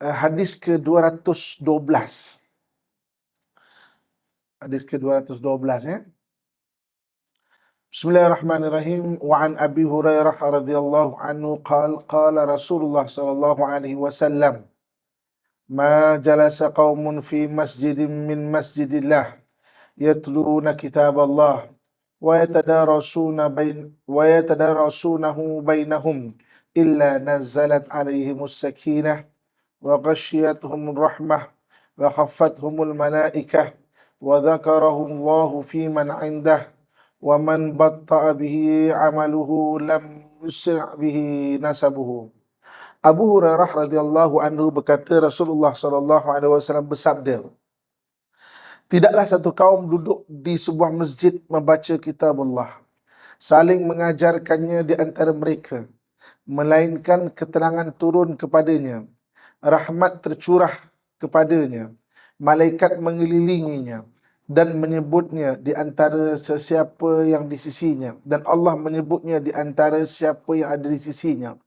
hadis ke-212. Hadis ke-212 ya. Bismillahirrahmanirrahim. Wa an Abi Hurairah radhiyallahu anhu qala Rasulullah sallallahu alaihi wasallam ma jalasa qaumun fi masjidin min masjidillah yatluna kitaballah wa yatadarasunahu bainahum illa nazalat alaihimus sakinah wa ghashiyatuhum rahmah wa khaffathumul malaikah wa dzakarahum Allahu fi man 'indah wa man batta'a bihi 'amaluhu lam yusri' bihi nasabuhu. Abu Hurairah radhiyallahu anhu berkata, Rasulullah sallallahu alaihi wasallam bersabda, tidaklah satu kaum duduk di sebuah masjid membaca kitab Allah, saling mengajarkannya di antara mereka, melainkan keterangan turun kepadanya, rahmat tercurah kepadanya, malaikat mengelilinginya dan menyebutnya di antara sesiapa yang di sisinya, dan Allah menyebutnya di antara siapa yang ada di sisinya.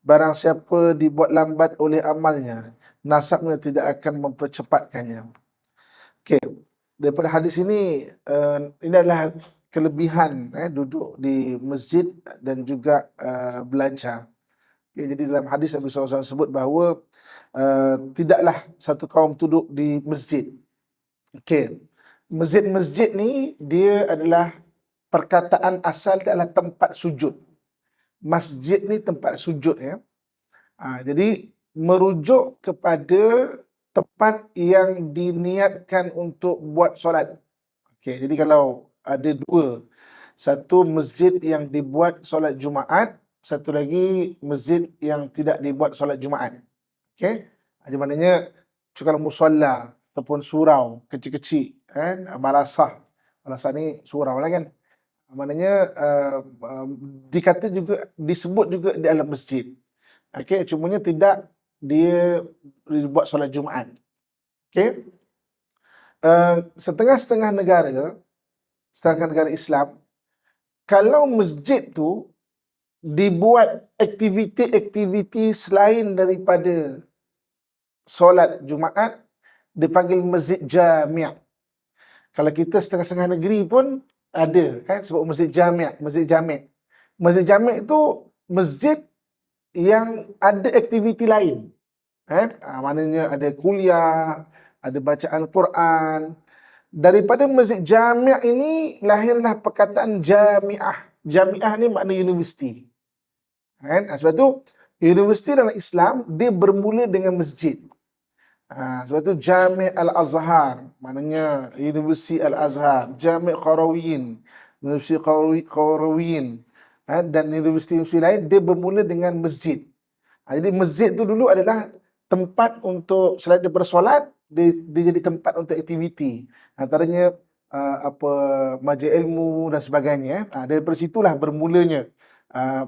Barang siapa dibuat lambat oleh amalnya, nasabnya tidak akan mempercepatkannya. Okey, daripada hadis ini, ini adalah kelebihan duduk di masjid dan juga belajar. Okay, jadi dalam hadis Nabi SAW sebut bahawa tidaklah satu kaum duduk di masjid. Okey, masjid-masjid ni dia adalah perkataan asal dia adalah tempat sujud. Masjid ni tempat sujud ya. Jadi merujuk kepada tempat yang diniatkan untuk buat solat. Okey, jadi kalau ada dua, satu masjid yang dibuat solat Jumaat, satu lagi masjid yang tidak dibuat solat Jumaat. Okey, jadi maknanya kalau musalla ataupun surau kecil-kecil kan, madrasah ni surau lah kan. Maknanya dikata juga, disebut juga di dalam masjid. Okey, cumanya tidak dia dibuat solat Jumaat. Okey. Setengah-setengah negara Islam, kalau masjid tu dibuat aktiviti-aktiviti selain daripada solat Jumaat, dipanggil masjid jami'. Kalau kita setengah-setengah negeri pun ada kan sebut masjid jami', masjid jami'. Masjid jami' itu masjid yang ada aktiviti lain. Kan? Maknanya ada kuliah, ada bacaan Quran. Daripada masjid jami' ini lahirlah perkataan jami'ah. Jami'ah ni makna universiti. Kan? Sebab tu universiti dalam Islam dia bermula dengan masjid. Sebab tu Jami' Al-Azhar, maknanya Universiti Al-Azhar, Jami' Qarawiyyin, Universiti Qarawiyyin, dan universiti lain dia bermula dengan masjid. Jadi masjid tu dulu adalah tempat untuk selain daripada solat, dia jadi tempat untuk aktiviti. Antaranya majlis ilmu dan sebagainya. Daripada situlah bermulanya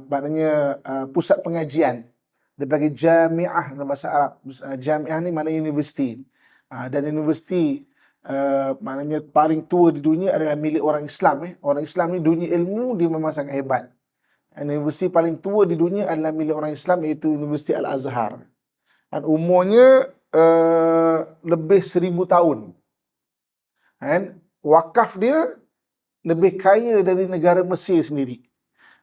maknanya pusat pengajian. Dia bagi jami'ah dalam bahasa Arab. Jami'ah ni makna universiti. Dan universiti maknanya paling tua di dunia adalah milik orang Islam. Orang Islam ni dunia ilmu dia memang sangat hebat. Universiti paling tua di dunia adalah milik orang Islam, iaitu Universiti Al-Azhar. Dan umurnya lebih 1000 tahun. Dan wakaf dia lebih kaya dari negara Mesir sendiri.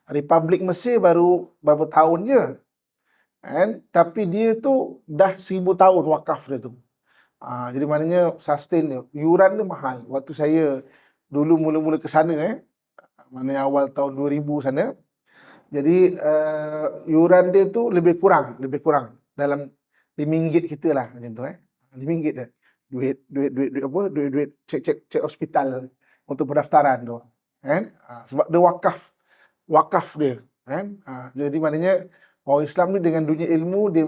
Republik Mesir baru beberapa tahun je. Tapi dia tu dah 1000 tahun wakaf dia tu. Jadi maknanya sustain dia. Yuran dia mahal. Waktu saya dulu mula-mula ke sana, maknanya awal tahun 2000 sana. Jadi yuran dia tu lebih kurang dalam RM5 kita lah macam tu RM5 dah. Duit cek hospital untuk pendaftaran tu. Kan? Sebab dia wakaf dia, kan? Jadi maknanya orang Islam ni dengan dunia ilmu dia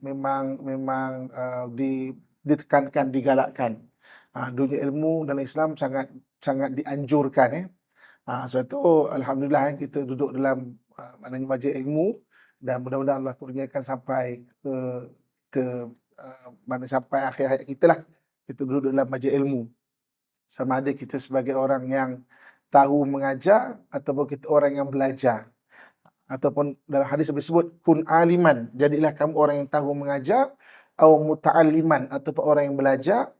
memang ditekankan, digalakkan. Dunia ilmu dalam Islam sangat dianjurkan. Sebab tu alhamdulillah kita duduk dalam maknanya majlis ilmu, dan mudah-mudahan Allah kurniakan sampai ke mana sampai akhir hayat kita lah, kita duduk dalam majlis ilmu. Sama ada kita sebagai orang yang tahu mengajar ataupun kita orang yang belajar. Ataupun dalam hadis disebut kun aliman, jadilah kamu orang yang tahu mengajar au muta'alliman ataupun orang yang belajar,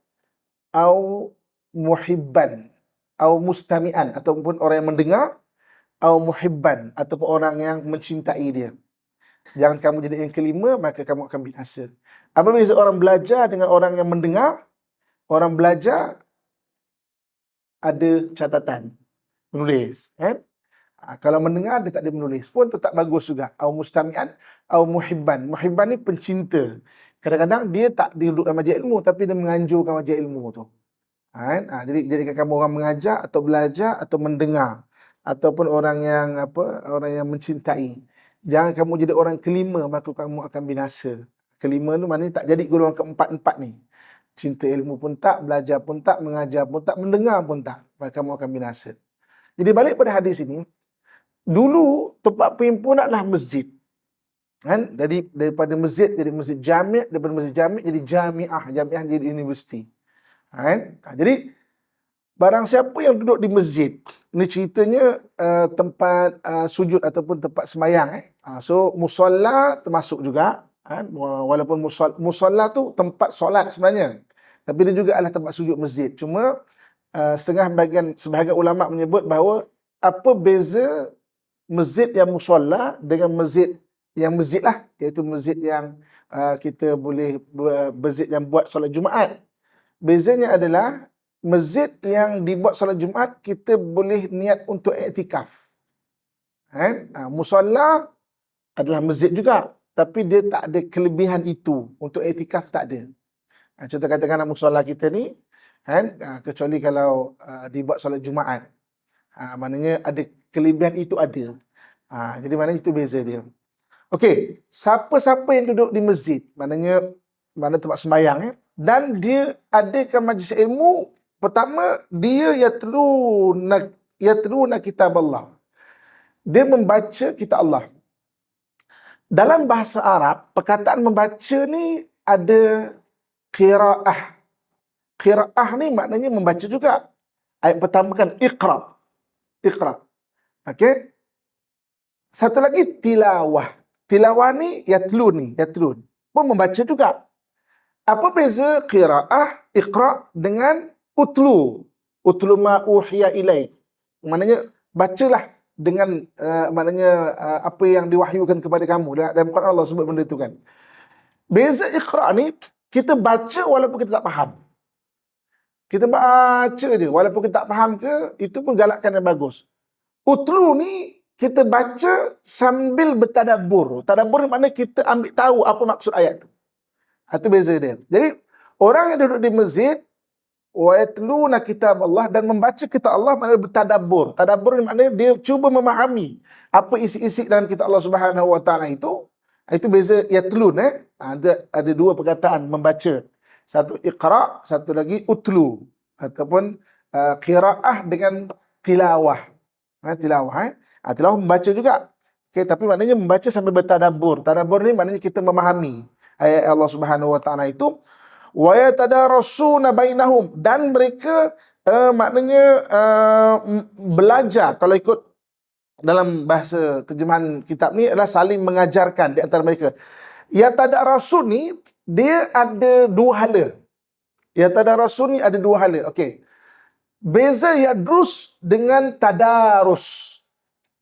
au muhibban, au mustami'an ataupun orang yang mendengar, au muhibban ataupun orang yang mencintai dia. Jangan kamu jadi yang kelima, maka kamu akan binasa. Apa beza orang belajar dengan orang yang mendengar? Orang belajar ada catatan, menulis, kan? Kalau mendengar dia tak ada menulis pun tetap bagus juga. Au mustami'an, au muhibban. Muhibban ni pencinta. Kadang-kadang dia tak duduk dalam majlis ilmu tapi dia menganjurkan majlis ilmu tu. Kan? Jadi kamu orang mengajar atau belajar atau mendengar ataupun orang yang orang yang mencintai. Jangan kamu jadi orang kelima maka kamu akan binasa. Kelima tu maknanya tak jadi golongan keempat-empat ni. Cinta ilmu pun tak, belajar pun tak, mengajar pun tak, mendengar pun tak. Maka kamu akan binasa. Jadi balik pada hadis ini, dulu tempat perhimpunanlah masjid. Kan? Daripada masjid jadi masjid jami', daripada masjid jami' jadi jami'ah, jami'ah jadi universiti. Kan? Jadi barang siapa yang duduk di masjid, ni ceritanya tempat sujud ataupun tempat sembahyang. So musalla termasuk juga. Kan? Walaupun musalla tu tempat solat sebenarnya, tapi dia juga adalah tempat sujud masjid. Cuma sebahagian ulama menyebut bahawa apa beza masjid yang musalla dengan masjid yang masjid lah, iaitu masjid yang kita boleh masjid yang buat solat Jumaat. Bezanya adalah masjid yang dibuat solat Jumaat kita boleh niat untuk iktikaf. Kan? Musalla adalah masjid juga, tapi dia tak ada kelebihan itu. Untuk iktikaf tak ada. Contoh katakanlah musalla kita ni, kan? Kecuali kalau dibuat solat Jumaat. Maknanya ada kelebihan itu ada. Jadi maknanya itu beza dia. Okey, siapa-siapa yang duduk di masjid, mana tempat sembahyang, dan dia adakan majlis ilmu, pertama dia yatluna kitab Allah. Dia membaca kitab Allah. Dalam bahasa Arab, perkataan membaca ni ada qiraah. Qiraah ni maknanya membaca juga. Ayat pertama kan iqra. Iqra. Okey. Satu lagi tilawah. Tilawah ni yatlun pun membaca juga. Apa beza qiraah, iqra dengan utlu? Utlu ma uhiya ilaik. Maknanya bacalah dengan apa yang diwahyukan kepada kamu. Dalam Quran Allah sebut benda itu kan. Beza iqra ni, kita baca walaupun kita tak faham. Kita baca dia walaupun kita tak faham ke, itu pun galakkan yang bagus. Utlu ni kita baca sambil bertadabbur. Tadabbur ni maknanya kita ambil tahu apa maksud ayat tu. Itu beza dia. Jadi orang yang duduk di masjid wa yatluna kitab Allah, dan membaca kitab Allah maknanya bertadabbur. Tadabbur ni maknanya dia cuba memahami apa isi-isi dalam kitab Allah Subhanahu Wa Taala itu. Itu beza yatlun. Ada dua perkataan membaca. Satu iqra, satu lagi utlu ataupun qiraah dengan tilawah. Tilawah. Tilawah membaca juga. Okay, tapi maknanya membaca sambil bertadabbur. Tadabbur ni maknanya kita memahami ayat Allah Subhanahu Wa Taala itu. Wa yatadarasuna bainahum, dan mereka maknanya belajar, kalau ikut dalam bahasa terjemahan kitab ni adalah saling mengajarkan di antara mereka. Yatadarasun ni dia ada dua hala. Yatadarasun ni ada dua hala. Okey. Beza yadrus dengan tadarus.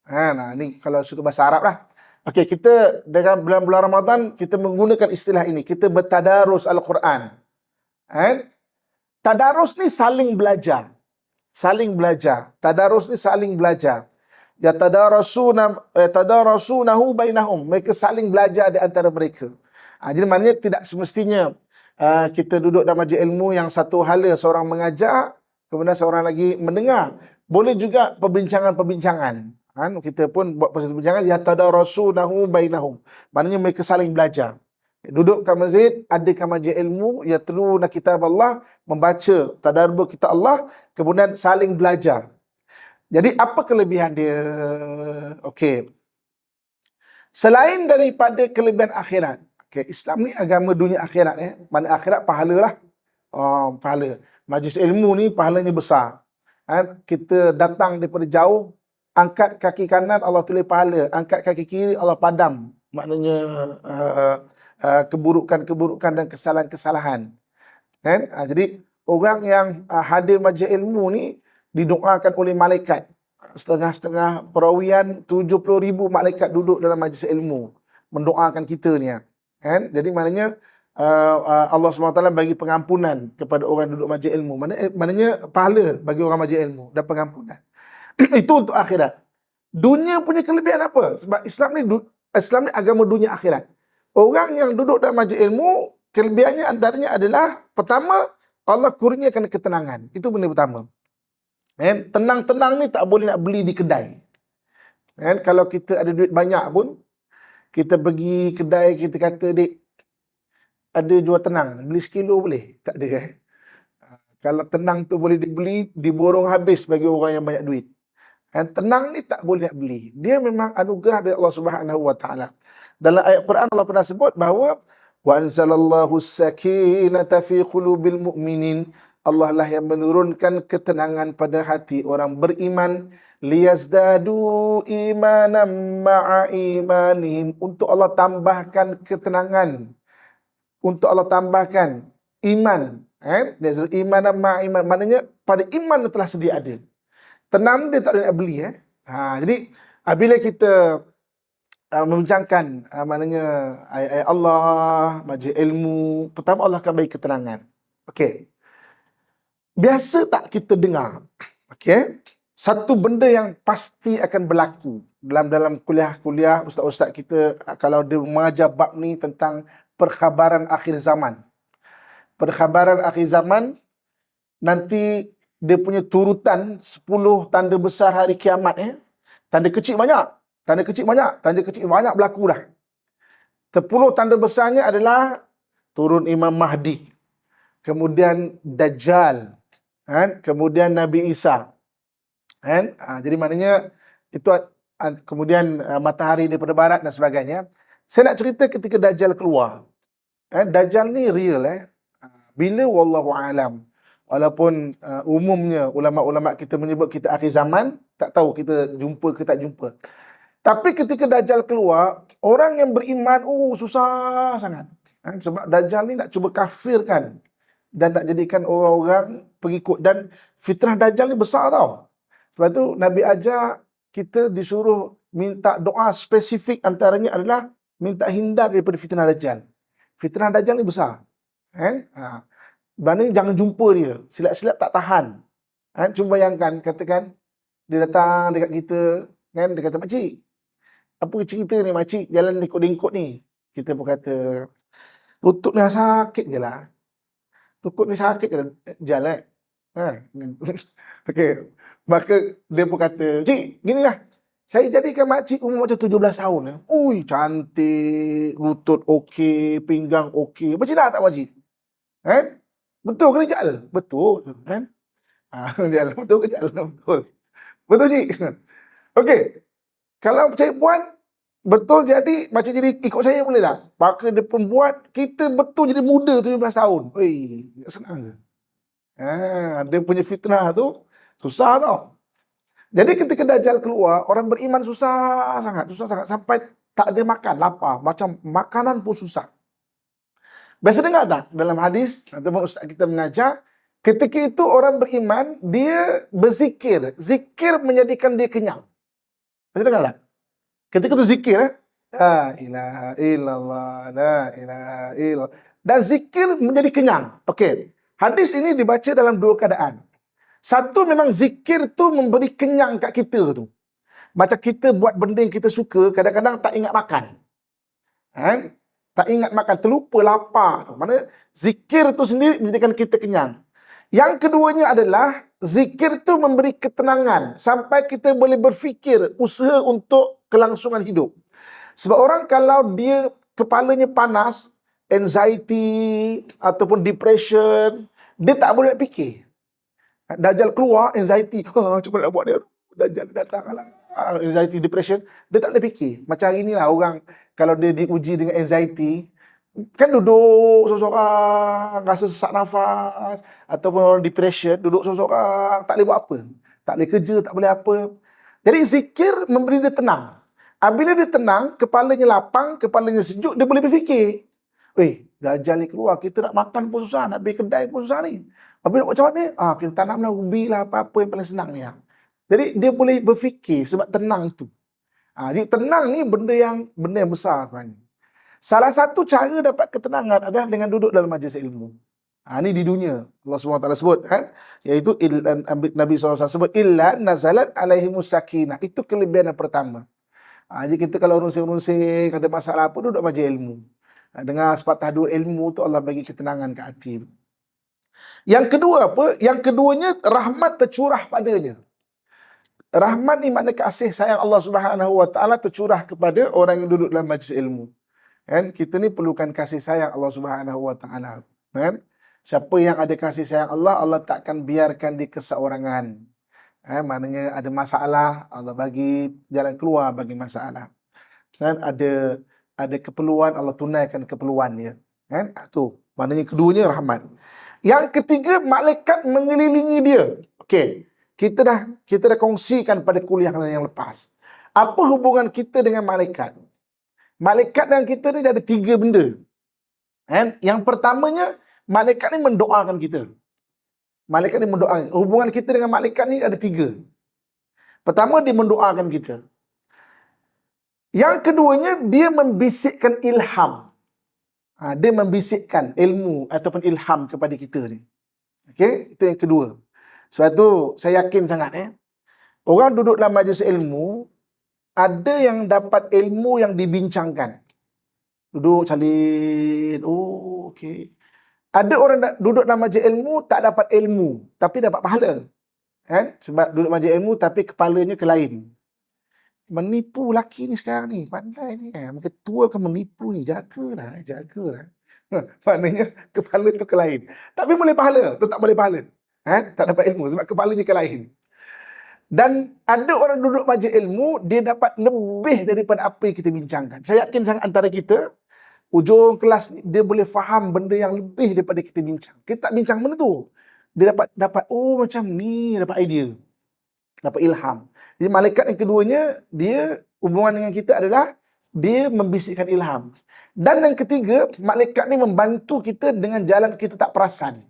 Nah, ni kalau sudut bahasa Arab lah. Okey, kita dalam bulan Ramadan kita menggunakan istilah ini. Kita bertadarus Al-Quran. Tadarus ni saling belajar. Saling belajar. Tadarus ni saling belajar. Yatadarasunahu bainahum. Mereka saling belajar di antara mereka. Jadi maknanya tidak semestinya kita duduk dalam majlis ilmu yang satu hala seorang mengajar, kemudian seorang lagi mendengar. Boleh juga perbincangan-perbincangan. Kita pun buat perbincangan, yatadarasunahu bainahum. Maknanya mereka saling belajar. Duduk kat masjid, adakan majlis ilmu, yatluna kitab Allah, membaca tadabbur kitab Allah, kemudian saling belajar. Jadi apa kelebihan dia? Okey. Selain daripada kelebihan akhirat. Okey, Islam ni agama dunia akhirat. Mana akhirat pahala lah. Pahala. Majlis ilmu ni pahalanya besar. Kita datang daripada jauh, angkat kaki kanan Allah tulis pahala, angkat kaki kiri Allah padam. Maknanya keburukan-keburukan dan kesalahan-kesalahan. Kan? Jadi orang yang hadir majlis ilmu ni didoakan oleh malaikat. Setengah-setengah perawian 70,000 malaikat duduk dalam majlis ilmu mendoakan kita ni. Kan? Jadi maknanya Allah SWT bagi pengampunan kepada orang duduk majlis ilmu. Maknanya pahala bagi orang majlis ilmu dan pengampunan. Itu untuk akhirat. Dunia punya kelebihan apa? Sebab Islam ni agama dunia akhirat. Orang yang duduk dalam majlis ilmu, kelebihannya antaranya adalah pertama, Allah kurniakan ketenangan. Itu benda pertama. Kan? Tenang-tenang ni tak boleh nak beli di kedai. Kan? Kalau kita ada duit banyak pun, kita pergi kedai, kita kata, "Dek, ada jual tenang, beli sekilo boleh?" Tak ada. Kalau tenang tu boleh dibeli, diborong habis bagi orang yang banyak duit. Dan tenang ni tak boleh nak beli. Dia memang anugerah dari Allah Subhanahu Wa Taala. Dalam ayat Quran Allah pernah sebut bahawa wa anzalallahu sakinata fi qulubil mu'minin. Allah lah yang menurunkan ketenangan pada hati orang beriman, liyazdadu imanan ma'a imanihim, untuk Allah tambahkan ketenangan, untuk Allah tambahkan iman. Imanan ma'a iman, maknanya pada iman telah sedia ada. Tenang dia tak boleh nak beli. Jadi bila kita membincangkan maknanya ayat-ayat Allah, majlis ilmu, pertama Allah akan bagi ketenangan. Okey. Biasa tak kita dengar, okey, satu benda yang pasti akan berlaku dalam kuliah-kuliah ustaz-ustaz kita kalau dia mengajar bab ni tentang perkhabaran akhir zaman. Perkhabaran akhir zaman, nanti dia punya turutan 10 tanda besar hari kiamat. Tanda kecil banyak. Tanda kecil banyak. Tanda kecil banyak berlaku dah. 10 tanda besarnya adalah turun Imam Mahdi. Kemudian Dajjal. Kan? Kemudian Nabi Isa. Kan? Jadi maknanya itu kemudian matahari daripada barat dan sebagainya. Saya nak cerita ketika Dajjal keluar. Dajjal ni real. Bila wallahu alam. Walaupun umumnya ulama-ulama kita menyebut kita akhir zaman, tak tahu kita jumpa ke tak jumpa. Tapi ketika Dajjal keluar, orang yang beriman, susah sangat. Sebab Dajjal ni nak cuba kafirkan dan nak jadikan orang-orang pengikut. Dan fitnah Dajjal ni besar tau. Sebab tu Nabi ajar kita disuruh minta doa spesifik, antaranya adalah minta hindar daripada fitnah Dajjal. Fitnah Dajjal ni besar. Maknanya jangan jumpa dia. Silap-silap tak tahan. Cuma bayangkan, katakan dia datang dekat kita, kan, dia kata, "Makcik, apa cerita ni makcik jalan lingkut-lingkut ni?" Kita pun kata, "Lutut ni sakit je lah. Lutut ni sakit je lah. Jalan." Okey. Maka dia pun kata, "Cik, gini lah. Saya jadikan makcik umur macam 17 tahun. Ui, cantik, lutut okey, pinggang okey. Macam nak tak makcik?" Betul ke Rijal? Betul. Rijal, betul ke Rijal? Betul. Betul, cik? Okey. Kalau percaya puan, betul jadi, macam jadi ikut saya boleh tak? Maka dia pun buat, kita betul jadi muda 17 tahun. Oi, senang ke? Dia punya fitnah tu, susah tau. Jadi ketika Dajjal keluar, orang beriman susah sangat. Sampai tak ada makan, lapar. Macam makanan pun susah. Biasa dengar tak dalam hadis ataupun ustaz kita mengajar, ketika itu orang beriman dia berzikir, zikir menjadikan dia kenyang. Biasa dengar tak? Ketika itu zikir, la ilaha illallah, la ilaha illallah, dan zikir menjadi kenyang. Okey. Hadis ini dibaca dalam dua keadaan. Satu, memang zikir tu memberi kenyang kat kita tu. Macam kita buat benda yang kita suka, kadang-kadang tak ingat makan. Tak ingat makan, terlupa lapar tu. Mana zikir tu sendiri menjadikan kita kenyang. Yang keduanya adalah zikir tu memberi ketenangan sampai kita boleh berfikir usaha untuk kelangsungan hidup. Sebab orang kalau dia kepalanya panas, anxiety ataupun depression, dia tak boleh nak fikir. Dajjal keluar, anxiety, macam mana nak buat dia? Dajjal datang lah. Anxiety, depression, dia tak boleh fikir. Macam hari ni lah orang, kalau dia diuji dengan anxiety, kan duduk seorang-seorang, rasa sesak nafas, ataupun orang depression, duduk seorang-seorang, tak boleh buat apa. Tak boleh kerja, tak boleh apa. Jadi zikir memberi dia tenang. Bila dia tenang, kepalanya lapang, kepalanya sejuk, dia boleh berfikir. Dajjal ni keluar, kita nak makan pun susah, nak pergi kedai pun susah ni. Habis nak buat macam mana? Kita tanamlah ubi lah, apa-apa yang paling senang ni. Jadi dia boleh berfikir sebab tenang tu. Jadi tenang ni benda yang besar sebenarnya. Salah satu cara dapat ketenangan adalah dengan duduk dalam majlis ilmu. Ini di dunia. Allah SWT sebut kan, iaitu Nabi SAW sebut illa nazalat alaihimus sakinah. Itu kelebihan yang pertama. Jadi kita kalau runsing-runsing, ada masalah apa, duduk majlis ilmu. Dengar sepatah dua ilmu tu Allah bagi ketenangan ke hati tu. Yang kedua apa? Yang keduanya rahmat tercurah padanya. Rahmat ni makna kasih sayang Allah Subhanahu Wa Taala tercurah kepada orang yang duduk dalam majlis ilmu. Kan? Kita ni perlukan kasih sayang Allah Subhanahu Wa Taala. Kan? Siapa yang ada kasih sayang Allah, Allah takkan biarkan dia keseorangan. Maknanya ada masalah, Allah bagi jalan keluar bagi masalah. Kan? Ada keperluan, Allah tunaikan keperluan dia. Kan? Tu maknanya keduanya rahmat. Yang ketiga, malaikat mengelilingi dia. Okey. Kita dah kongsikan pada kuliah yang lepas. Apa hubungan kita dengan malaikat? Malaikat dengan kita ni ada 3 benda. Kan? Yang pertamanya, malaikat ni mendoakan kita. Malaikat ni mendoakan. Hubungan kita dengan malaikat ni ada 3. Pertama, dia mendoakan kita. Yang keduanya, dia membisikkan ilham. Dia membisikkan ilmu ataupun ilham kepada kita ni. Okey, itu yang kedua. Sebab tu saya yakin sangat orang duduk dalam majlis ilmu, ada yang dapat ilmu yang dibincangkan. Duduk salin, okey. Ada orang duduk dalam majlis ilmu tak dapat ilmu, tapi dapat pahala. Kan? Sebab duduk majlis ilmu tapi kepalanya ke lain. Menipu laki ni sekarang ni, pandai ni. Mungkin tua kan menipu ni, jagalah. Maknanya kepala tu ke lain. Tapi boleh pahala, tetap boleh pahala. Tak dapat ilmu sebab kepalanya ke lain. Dan ada orang duduk majlis ilmu, dia dapat lebih daripada apa yang kita bincangkan. Saya yakin sangat antara kita, ujung kelas ni, dia boleh faham benda yang lebih daripada kita bincang. Kita tak bincang benda tu. Dia dapat macam ni, dapat idea. Dapat ilham. Jadi malaikat yang keduanya, dia hubungan dengan kita adalah dia membisikkan ilham. Dan yang ketiga, malaikat ni membantu kita dengan jalan kita tak perasan.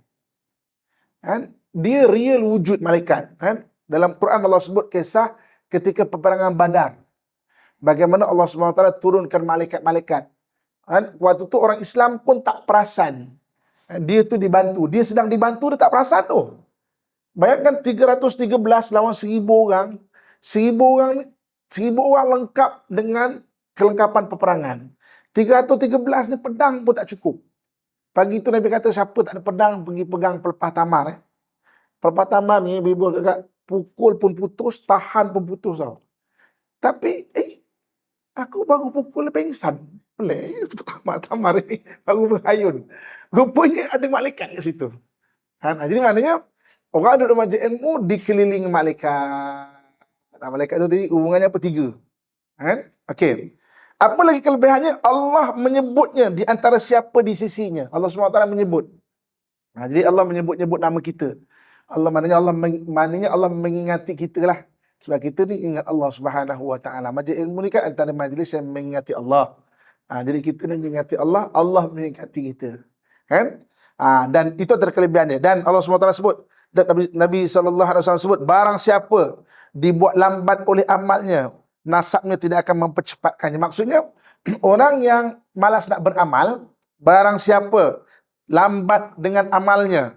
Kan? Dia real wujud malaikat. Kan? Dalam Quran Allah sebut kisah ketika peperangan Badar. Bagaimana Allah SWT turunkan malaikat-malaikat. Kan? Waktu tu orang Islam pun tak perasan. Dia tu dibantu. Dia sedang dibantu, dia tak perasan tu. Bayangkan 313 lawan 1,000 orang. 1,000 orang lengkap dengan kelengkapan peperangan. 313 ni pedang pun tak cukup. Pagi tu Nabi kata siapa tak ada pedang pergi pegang pelepah tamar. Pelepah tamar ni ibu agak pukul pun putus, tahan pun putus tau. Tapi aku baru pukul pengsan. Pelik tamar ni baru berayun. Rupanya ada malaikat kat situ. Jadi maknanya orang duduk majlis ilmu dikelilingi malaikat. Malaikat tu tadi hubungannya apa? 3. Okey. Apa lagi kelebihannya? Allah menyebutnya di antara siapa di sisinya. Allah SWT menyebut. Jadi Allah menyebut-nyebut nama kita. Maknanya Allah mengingati kita lah. Sebab kita ni ingat Allah Subhanahu Wa Taala. Majlis ilmu ni kan antara majlis yang mengingati Allah. Jadi kita ni mengingati Allah, Allah mengingati kita. Kan? Dan itu antara kelebihan dia. Dan Allah SWT sebut, dan Nabi SAW sebut, barang siapa dibuat lambat oleh amalnya, nasabnya tidak akan mempercepatkannya. Maksudnya, orang yang malas nak beramal, barang siapa lambat dengan amalnya,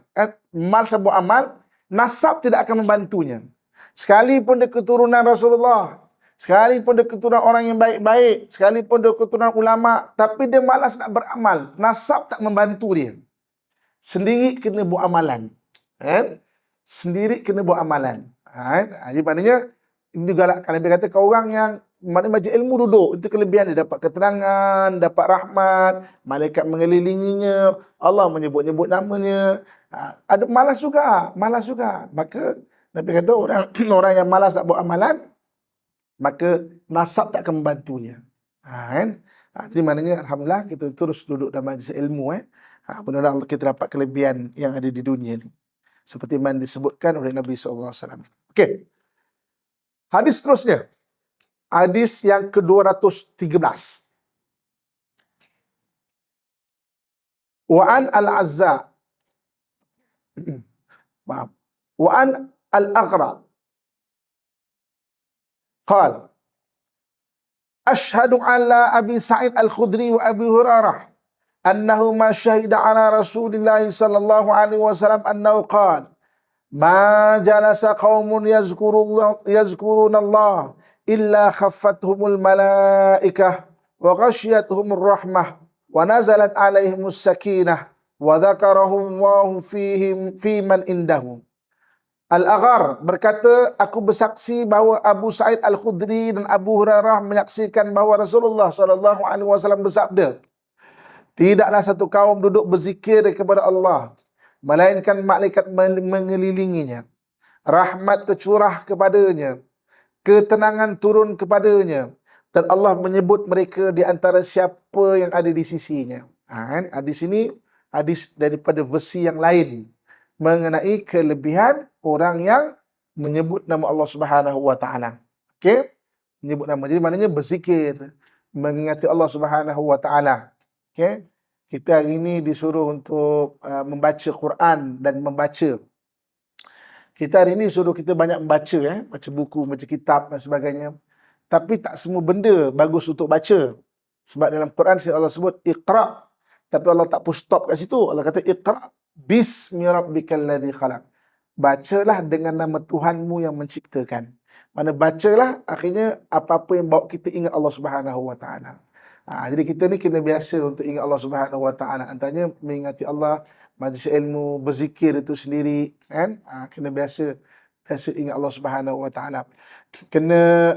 malas buat amal, nasab tidak akan membantunya. Sekalipun dia keturunan Rasulullah, sekalipun dia keturunan orang yang baik-baik, sekalipun dia keturunan ulama, tapi dia malas nak beramal, nasab tak membantu dia. Sendiri kena buat amalan. Sendiri kena buat amalan. Jadi maknanya, ini juga lah, kalau dia kata ke orang yang majlis ilmu duduk, itu kelebihan dia, dapat ketenangan, dapat rahmat, malaikat mengelilinginya, Allah menyebut-nyebut namanya. Ada malas juga. Maka Nabi kata orang yang malas nak buat amalan, maka nasab tak akan membantunya. Jadi maknanya alhamdulillah kita terus duduk dalam majlis ilmu. Benar-benar kita dapat kelebihan yang ada di dunia ni. Seperti yang disebutkan oleh Nabi SAW. Okey. Hadis seterusnya. Hadis yang ke-213. Wa an al-Azza. Maaf. Wa an al-Aghra. Qal Ashhadu ala Abi Sa'id Al-Khudri wa Abi Hurairah annahuma syahida ala Rasulillah sallallahu alaihi wasallam annahu qala ma jalasa qaumun yazkurunallah illa khaffathumul malaikah wa ghashiyatuhumur rahmah wa nazalat alaihimus sakinah wa dzakarahum Allahu fihim fi man indahum. Al-Aghar berkata, aku bersaksi bahawa Abu Sa'id Al-Khudri dan Abu Hurairah menyaksikan bahawa Rasulullah sallallahu alaihi wasallam bersabda, tidaklah satu kaum duduk berzikir kepada Allah melainkan malaikat mengelilinginya, rahmat tercurah kepadanya, ketenangan turun kepadanya, dan Allah menyebut mereka di antara siapa yang ada di sisinya. Hadis ini hadis daripada versi yang lain mengenai kelebihan orang yang menyebut nama Allah Subhanahu wa taala. Okey? Menyebut nama. Jadi maknanya berzikir, mengingati Allah Subhanahu wa taala. Okey? Kita hari ini disuruh untuk membaca Quran dan membaca. Kita hari ini suruh kita banyak membaca, baca buku, baca kitab dan sebagainya. Tapi tak semua benda bagus untuk baca. Sebab dalam Quran Allah sebut Iqra. Tapi Allah tak push stop kat situ. Allah kata Iqra bismi rabbikal ladzi khalaq. Bacalah dengan nama Tuhanmu yang menciptakan. Mana bacalah akhirnya apa-apa yang bawa kita ingat Allah Subhanahu wa taala. Jadi kita ni kena biasa untuk ingat Allah Subhanahu wa taala. Antaranya mengingati Allah, majlis ilmu, berzikir itu sendiri, kan? Kena biasa ingat Allah Subhanahu wa taala. Kena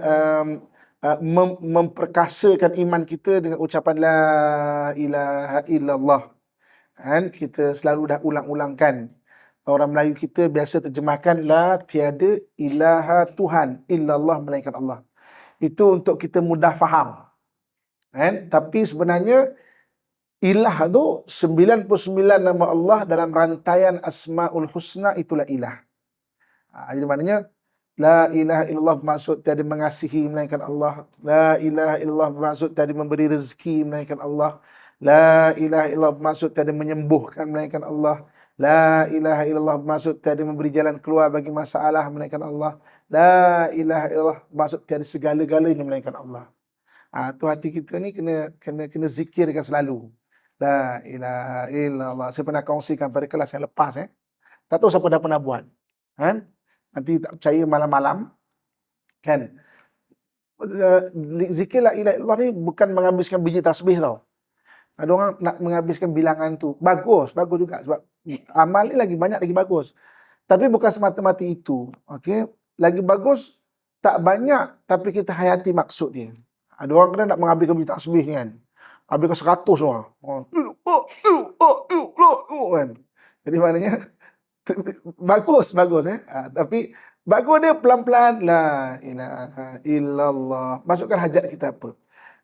memperkasakan iman kita dengan ucapan la ilaha illallah. Kan? Kita selalu dah ulang-ulangkan. Orang Melayu kita biasa terjemahkan la tiada ilaha Tuhan illallah melainkan Allah. Itu untuk kita mudah faham. Kan? Tapi sebenarnya ilah tu 99 nama Allah dalam rantaian Asmaul Husna, itulah ilah. Jadi maknanya la ilaha illallah bermaksud tiada mengasihi melainkan Allah. La ilaha illallah bermaksud tiada memberi rezeki melainkan Allah. La ilaha illallah bermaksud tiada menyembuhkan melainkan Allah. La ilaha illallah bermaksud tiada memberi jalan keluar bagi masalah melainkan Allah. La ilaha illallah bermaksud tiada segala-galanya melainkan Allah. Tu hati kita ni kena zikirkan selalu. La ilaha illallah. Saya pernah kongsikan pada kelas yang lepas. Tak tahu siapa dah pernah buat. Kan? Nanti tak percaya malam-malam. Kan? Zikir la ilaha illallah ni bukan menghabiskan biji tasbih tau. Ada orang nak menghabiskan bilangan tu. Bagus juga. Sebab amal ni lagi banyak, lagi bagus. Tapi bukan semata-mata itu. Okey? Lagi bagus, tak banyak tapi kita hayati maksud dia. Ada orang kena nak menghabiskan biji tasbih ni kan. Habiskan 100 orang. Kan? Jadi maknanya bagus. Tapi bagus dia pelan-pelan. La ilaha illallah. Masukkan hajat kita apa.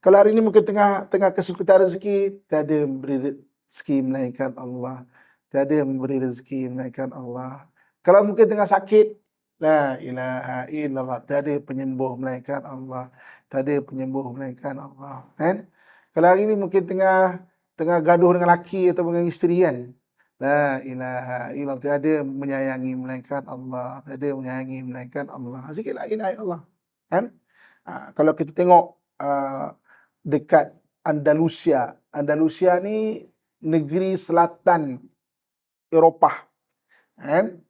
Kalau hari ini mungkin tengah kesulitan rezeki, tiada memberi rezeki melainkan Allah. Tiada memberi rezeki melainkan Allah. Kalau mungkin tengah sakit, la ilaha illallah. Tiada penyembuh melainkan Allah. Tiada penyembuh melainkan Allah. Kan? Kalau hari ini mungkin tengah gaduh dengan laki atau dengan isteri kan. La ilaha illallah. Tiada menyayangi melainkan Allah. Tiada menyayangi melainkan Allah. Zikir la ilaha illallah. Kan? Kalau kita tengok dekat Andalusia. Andalusia ni negeri selatan Eropah. Kan?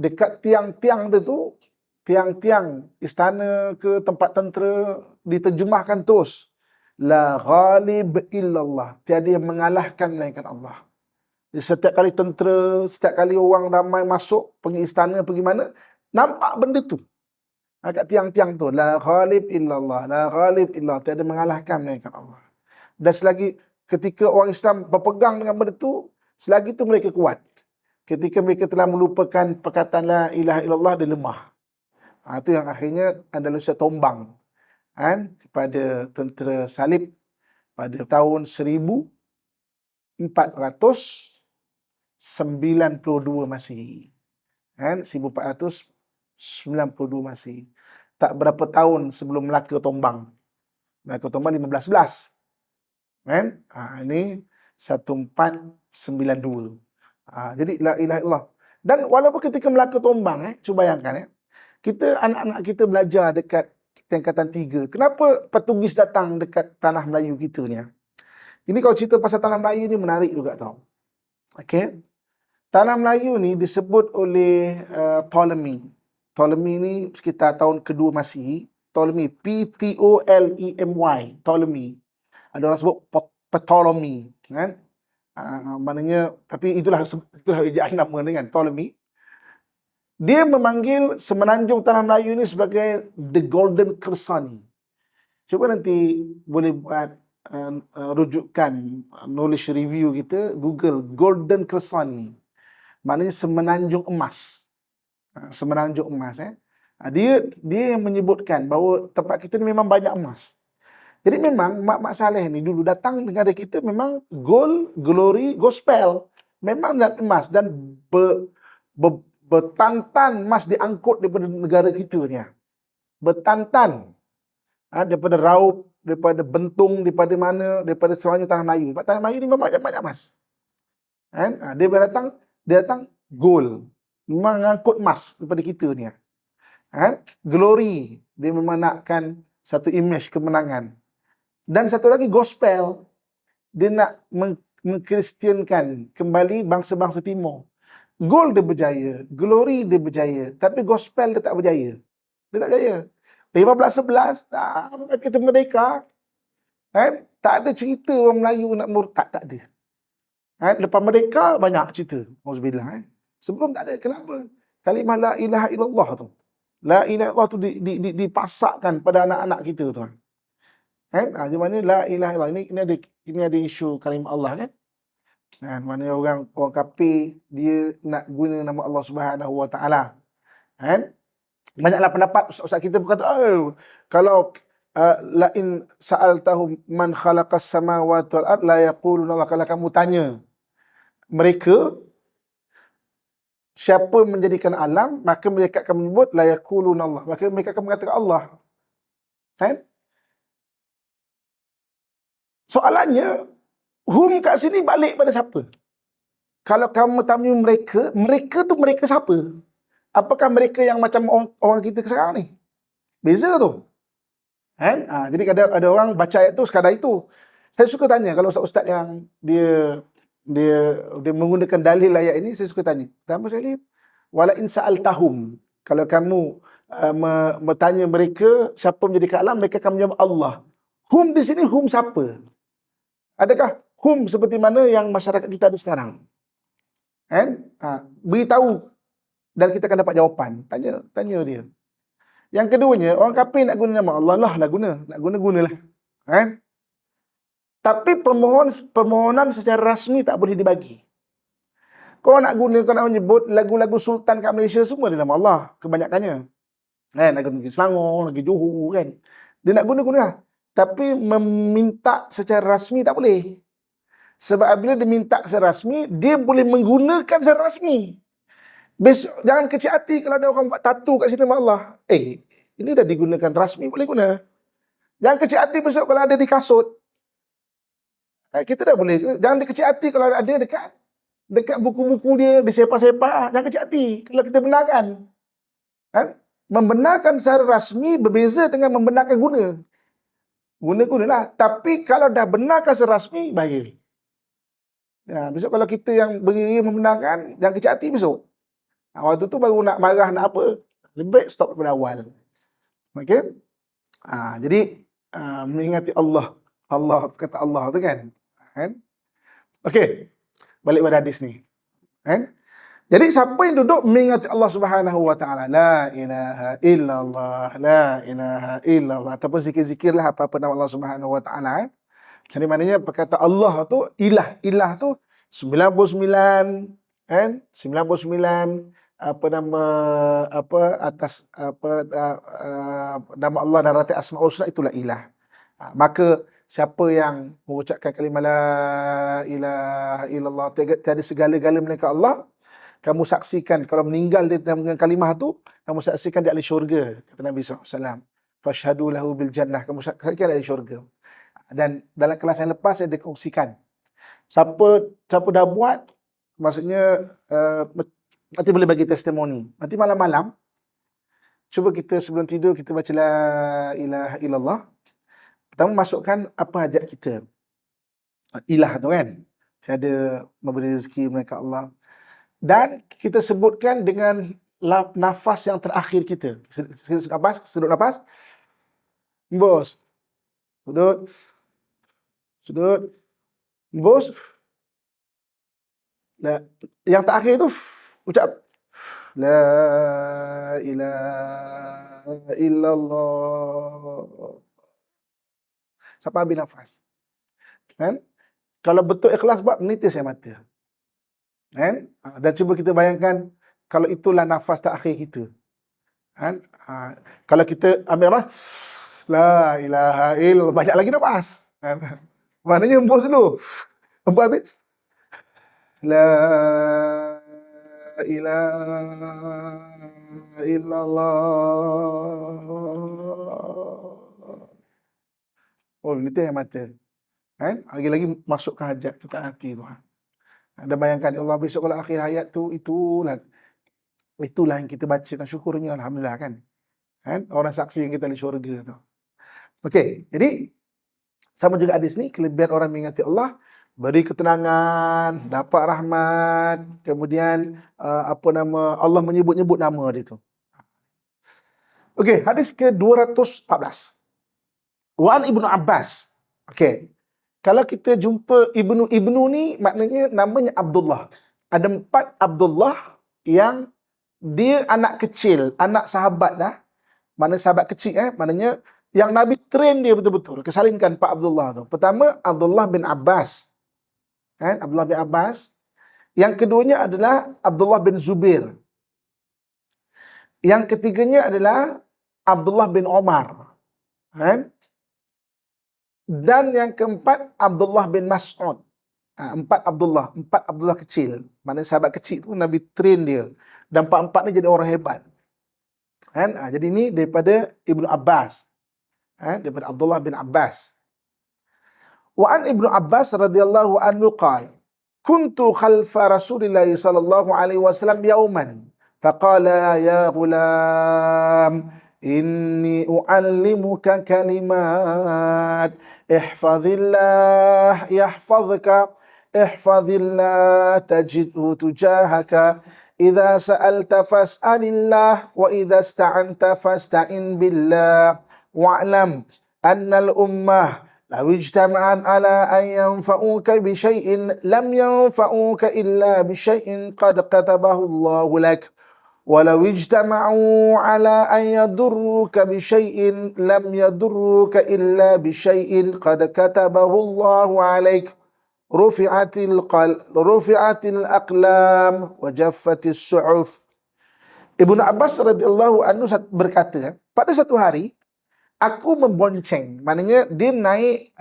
Dekat tiang-tiang tu, tiang-tiang istana ke tempat tentera diterjemahkan terus. La ghalib illallah. Tiada yang mengalahkan melainkan Allah. Jadi setiap kali tentera, setiap kali orang ramai masuk, pergi istana, pergi mana, nampak benda tu. Kat tiang-tiang tu. La ghalib illallah. La ghalib illallah. Tiada mengalahkan melainkan Allah. Dan selagi ketika orang Islam berpegang dengan benda tu, selagi tu mereka kuat. Ketika mereka telah melupakan perkataan la ilaha illallah, dia lemah. Itu yang akhirnya Andalusia tombang. Kan? Kepada tentera salib pada tahun 1492 Masihi. Kan? 1492 Masihi. Tak berapa tahun sebelum Melaka tombang. Melaka tombang 1511. Kan? Ini 1492 92. Jadi la ilaha illallah. Dan walaupun ketika Melaka tumbang, cuba bayangkan kita anak-anak kita belajar dekat tingkatan 3. Kenapa Portugis datang dekat tanah Melayu kita ni? Ini kalau cerita pasal tanah Melayu ni menarik juga tau. Okey. Tanah Melayu ni disebut oleh Ptolemy. Ptolemy ni sekitar tahun kedua Masihi. Ptolemy, P-T-O-L-E-M-Y, Ptolemy. Ada orang sebut Ptolemy, kan? Maknanya, tapi itulah ejaan nama dia kan, Ptolemy. Dia memanggil semenanjung tanah Melayu ni sebagai The Golden Kersani. Cuba nanti boleh buat rujukan knowledge review kita, Google Golden Kersani. Maknanya semenanjung emas. Semenanjung emas. Dia yang menyebutkan bahawa tempat kita ni memang banyak emas. Jadi memang Mak Saleh ni dulu datang negara kita memang gold, glory, gospel. Memang emas dan bertantan emas diangkut daripada negara kita ni. Bertantan. Daripada Raup, daripada Bentung, daripada mana, daripada semuanya tanah Melayu. Sebab tanah Melayu ni memang banyak emas. Dia datang gold. Memang mengangkut emas daripada kita ni. Glory, dia memang nakkan satu image kemenangan. Dan satu lagi gospel, dia nak mengkristiankan kembali bangsa-bangsa timur. Gold dia berjaya, glory dia berjaya, tapi gospel dia tak berjaya. Dia tak berjaya. 1511 kita merdeka, tak ada cerita orang Melayu nak murtad, tak ada. Lepas merdeka banyak cerita. Auzubillah. Sebelum tak ada. Kenapa? Kalimah la ilaha illallah tu. La ilaha illallah tu dipasakkan pada anak-anak kita tu. Di mana la ilaha illallah ini ada isu kalimah Allah kan? Mana orang kafir dia nak guna nama Allah Subhanahu Wa Taala. Banyaklah pendapat ustaz kita berkata, kalau la in sa'altahum man khalaqas samawati wal ard la yaquluna Allah. Kalau kamu tanya mereka siapa menjadikan alam, maka mereka akan menyebut la yaquluna Allah. Maka mereka akan mengatakan Allah. Soalannya, hum kat sini balik pada siapa? Kalau kamu tanya mereka tu mereka siapa? Apakah mereka yang macam orang kita sekarang ni? Beza tu. Jadi ada orang baca ayat tu sekadar itu. Saya suka tanya kalau ustaz-ustaz yang dia menggunakan dalil ayat ini, saya suka tanya. Pertama sekali, wala in sa'altahum. Kalau kamu bertanya mereka siapa menjadikan alam, mereka akan menjawab Allah. Hum di sini hum siapa? Adakah hum seperti mana yang masyarakat kita ada sekarang? Beritahu dan kita akan dapat jawapan. Tanya dia. Yang keduanya, orang kafir nak guna nama Allah lah, nak gunalah. Tapi permohonan secara rasmi tak boleh dibagi. Kau nak menyebut lagu-lagu sultan kat Malaysia semua ada nama Allah kebanyakannya. Lagu negeri Selangor, negeri Johor kan. Dia nak guna. Tapi meminta secara rasmi tak boleh. Sebab bila dia minta secara rasmi, dia boleh menggunakan secara rasmi. Besok jangan kecil hati kalau ada orang buat tattoo kat sini nama Allah. Ini dah digunakan rasmi, boleh guna. Jangan kecil hati besok kalau ada di kasut. Kita dah boleh. Jangan dikecil hati kalau ada dekat buku-buku dia, disepak-sepak. Jangan kecil hati kalau kita benarkan. Membenarkan secara rasmi berbeza dengan membenarkan guna. Gunalah. Tapi kalau dah benarkan secara rasmi, bahaya. Besok kalau kita yang berdiri membenarkan, jangan kecil hati besok. Waktu tu baru nak marah, nak apa. Lebih baik stop daripada awal. Okey? Jadi, mengingati Allah. Allah, kata Allah tu kan. Okey. Balik pada hadis ni. Jadi, siapa yang duduk mengingati Allah Subhanahu Wa Taala, la ilaha illallah, la ilaha illallah. Ataupun zikir-zikirlah apa-apa nama Allah Subhanahu Wa Taala. Jadi, maknanya perkata Allah tu, ilah tu 99, 99 nama Allah dan rati Asmaul Husna, itulah ilah. Maka siapa yang mengucapkan kalimah la ilaha illallah, tiada segala-gala melainkan Allah, kamu saksikan kalau meninggal dengan kalimah tu, kamu saksikan dia ahli syurga, kata Nabi SAW. Fashhadu lahu bil jannah, kamu saksikan dia ahli syurga. Dan dalam kelas yang lepas saya dikongsikan Siapa dah buat, maksudnya nanti boleh bagi testimoni. Nanti malam-malam, cuba kita sebelum tidur kita baca la ilaha illallah. Pertama masukkan apa hajat kita. Ilah tu kan. Tiada memberi rezeki mereka Allah. Dan kita sebutkan dengan nafas yang terakhir kita. Sedut nafas. Hembus. Sudut. Hembus. Yang terakhir tu ucap la ilaha illallah. Sampai habis nafas. Kan? Kalau betul ikhlas buat, menitis air mata. Kan? Dan cuba kita bayangkan kalau itulah nafas terakhir kita. Kan? Kalau kita ambil apa? La ilaha illallah, banyak lagi nafas. Kan? Maknanya hembus dulu. Hembus habis. La ilaha illallah. Oh, menitis air mata. Kan? Lagi-lagi masukkan hajat tu kat hati tu. Anda bayangkan, ya Allah, besok kalau akhir hayat tu, itulah yang kita bacakan, syukurnya alhamdulillah kan. Orang saksi yang kita di syurga tu. Okey, jadi sama juga hadis ni, kelebihan orang mengingati Allah, beri ketenangan, dapat rahmat, kemudian Allah menyebut-nyebut nama dia tu. Okey, hadis ke-214. Wan Ibnu Abbas. Okey. Kalau kita jumpa Ibnu ni maknanya namanya Abdullah. Ada 4 Abdullah yang dia anak kecil, anak sahabat dah. Mana sahabat kecil maknanya yang Nabi train dia betul-betul. Kesalinkan 4 Abdullah tu. Pertama Abdullah bin Abbas. Abdullah bin Abbas. Yang keduanya adalah Abdullah bin Zubair. Yang ketiganya adalah Abdullah bin Omar. Dan yang keempat Abdullah bin Mas'ud. 4 Abdullah kecil. Mana sahabat kecil tu Nabi train dia. Dan 4 ni jadi orang hebat. Jadi ini daripada Ibnu Abbas. Daripada Abdullah bin Abbas. Wa an Ibnu Abbas radhiyallahu anhu qala, kuntu khalfa Rasulillah sallallahu alaihi wasallam yauman, faqala ya ghulam inni uallimuka kalimat ihfazillah yahfazka ihfazillah tajidhu tujahaka idza sa'alta fas'alillah wa idza ista'anta fasta'in billah wa'lam anna al-ummah law ijtama'an ala an yanfa'uka bi syai'in lam yanfa'uka illa bi syai'in qad katabahu Allahu lak walau ijtama'u ala an yadurruka bi syai'in lam yadurruka illa bi syai'in qad katabahu Allahu 'alaik rufi'atil aqlam wa jaffatis su'uf. Ibnu Abbas radhiyallahu anhu berkata, pada satu hari aku membonceng, maknanya dia naik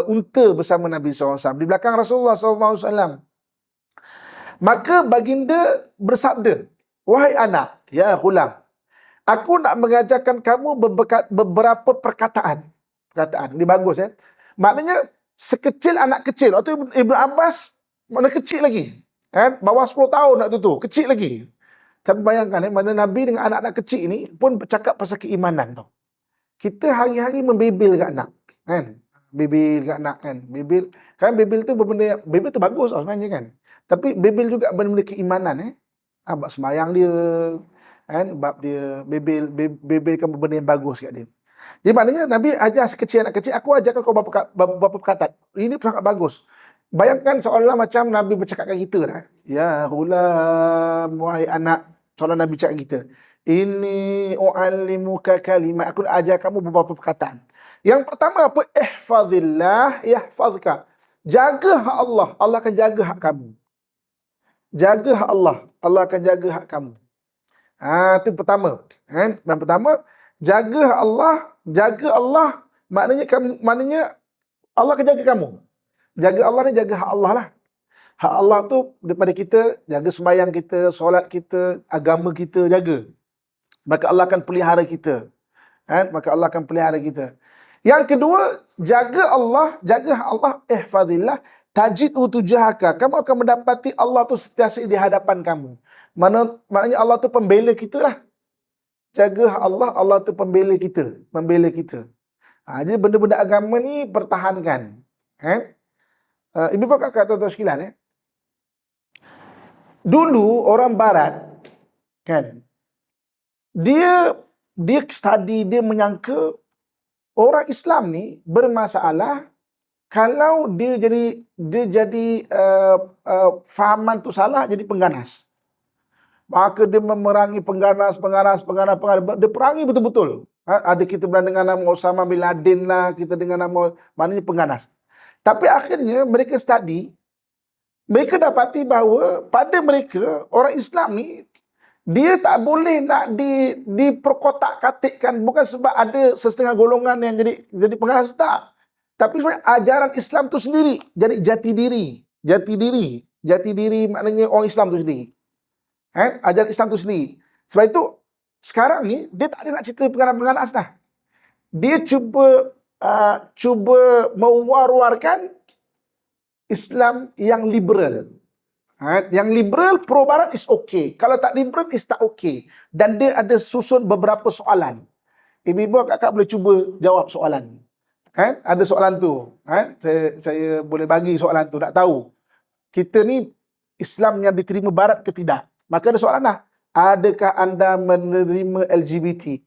unta bersama Nabi SAW di belakang Rasulullah SAW. Maka baginda bersabda, wahai anak, ya ghulam, aku nak mengajarkan kamu beberapa perkataan. Ini bagus Maknanya sekecil anak kecil. Waktu Ibnu Abbas mana kecil lagi. Bawah 10 tahun nak tu, kecil lagi. Tapi bayangkan mana Nabi dengan anak-anak kecil ni pun bercakap pasal keimanan tu. Kita hari-hari membebel kat anak. Bebel kat anak Bebel. Kan bebel tu benda, bebel tu bagus sebenarnya kan. Tapi bebel juga benda-benda keimanan bab sembahyang dia. Bab dia bebelkan benda yang bagus kat dia. Jadi maknanya Nabi ajar sekecil anak kecil, aku ajarkan kau beberapa perkataan. Ini sangat bagus. Bayangkan seolah macam Nabi bercakap dengan kita dah. Ya ghulam, wahai anak. Seolah Nabi cakap kita. Ini u'allimuka kalimat. Aku nak ajar kamu beberapa perkataan. Yang pertama apa? Ihfazillah yahfazka. Jaga hak Allah, Allah akan jaga hak kamu. Jaga hak Allah, Allah akan jaga hak kamu. Itu pertama. Yang pertama, jaga hak Allah, maknanya Allah akan jaga kamu. Jaga Allah ni jaga hak Allah lah. Hak Allah tu daripada kita, jaga sembahyang kita, solat kita, agama kita, jaga. Maka Allah akan pelihara kita. Maka Allah akan pelihara kita. Yang kedua, jaga hak Allah, ihfazillah, Tajidhu tujahaka. Kamu akan mendapati Allah tu sentiasa di hadapan kamu. Maknanya Allah tu pembela kita lah. Jaga Allah, Allah tu pembela kita. Pembela kita. Jadi benda-benda agama ni pertahankan. Ibu bapa kakak tuan-tuan sekalian, dulu orang barat kan, dia study, dia menyangka orang Islam ni bermasalah kalau dia jadi fahaman tu salah, jadi pengganas. Maka dia memerangi pengganas. Dia perangi betul-betul. Ada kita berada dengan nama Osama bin Laden lah, kita dengan nama, maknanya pengganas. Tapi akhirnya mereka study, mereka dapati bahawa pada mereka, orang Islam ni, dia tak boleh nak diperkotak-katikkan. Bukan sebab ada setengah golongan yang jadi pengganas, tak. Tapi sebenarnya ajaran Islam tu sendiri jadi jati diri maknanya orang Islam tu sendiri. Ajaran Islam tu sendiri. Sebab itu sekarang ni dia tak ada nak cerita pengganas dah. Dia cuba mewar-warkan Islam yang liberal. Yang liberal pro barat is okay. Kalau tak liberal is tak okay. Dan dia ada susun beberapa soalan. Ibu-ibu kakak boleh cuba jawab soalan. Ada soalan tu. Saya boleh bagi soalan tu. Nak tahu kita ni Islam yang diterima barat ke tidak. Maka ada soalan lah. Adakah anda menerima LGBT?